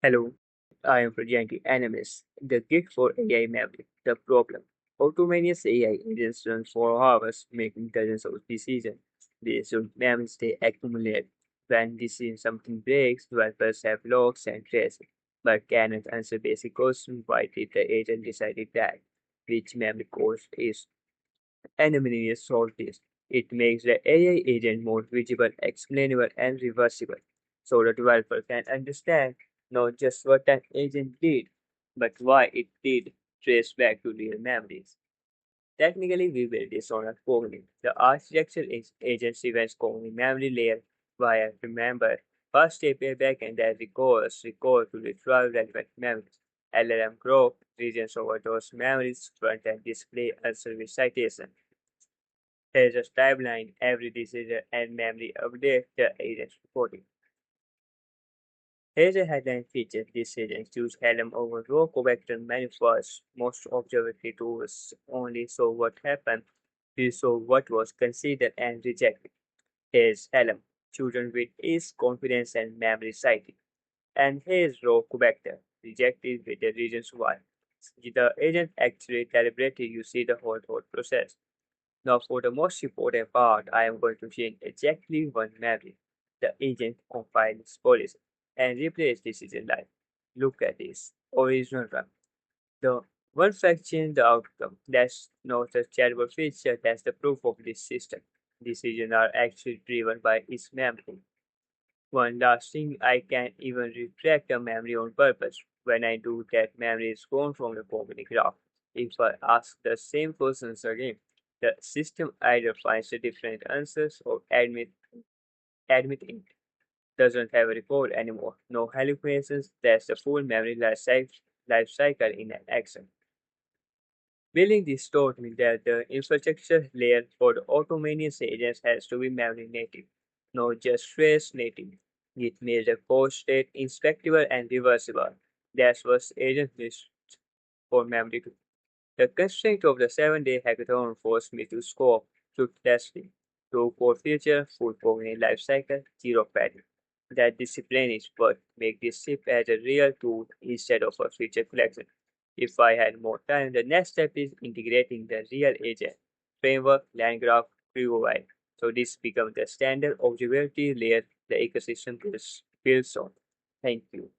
Hello, I am presenting Anamnesis, the gig for AI memory. The problem. Autonomous AI agents run for hours, making dozens of decisions based on memories they accumulate. When decision something breaks, developers have logs and traces, but cannot answer basic questions. Why did the agent decided that? Which memory cost is Anamnesis solves this. It makes the AI agent more visible, explainable, and reversible, so the developer can understand not just what an agent did, but why it did trace back to real memories. Technically, we built this on a Cognee. The architecture is agent events Cognee memory layer via remember, first API backend that recall to retrieve relevant memories. LLM group regions over those memories, front end display, answer with citation. There is a timeline, every decision and memory update the agent reporting. Here's a headline feature. Decisions choose Helm over row vector manifest. Most observatory tools only show what happened. We saw what was considered and rejected. Here's Helm, chosen with ease, confidence, and memory citing. And here's row vector, rejected with the reasons why. The agent actually calibrated, you see the whole thought process. Now for the most important part, I am going to change exactly one memory. The agent compiles policy and replace decision line. Look at this original run. The one fact change the outcome. That's not a terrible feature, that's the proof of this system. Decisions are actually driven by its memory. One last thing, I can even retract a memory on purpose. When I do that, memory is gone from the cognitive graph. If I ask the same questions again, the system either finds the different answers or admit it doesn't have a record anymore. No hallucinations, that's the full memory life cycle in an action. Building this taught me that the infrastructure layer for the autonomous agents has to be memory native, not just trace native. It makes the code state inspectable and reversible. That's what agent needs for memory to. The constraint of the 7-day hackathon forced me to scope to testing, to core feature, full cognitive lifecycle, zero padding. That discipline is what make this ship as a real tool instead of a feature collection. If I had more time, the next step is integrating the real agent framework, land graph, QoI. So this becomes the standard observability layer the ecosystem builds on. Thank you.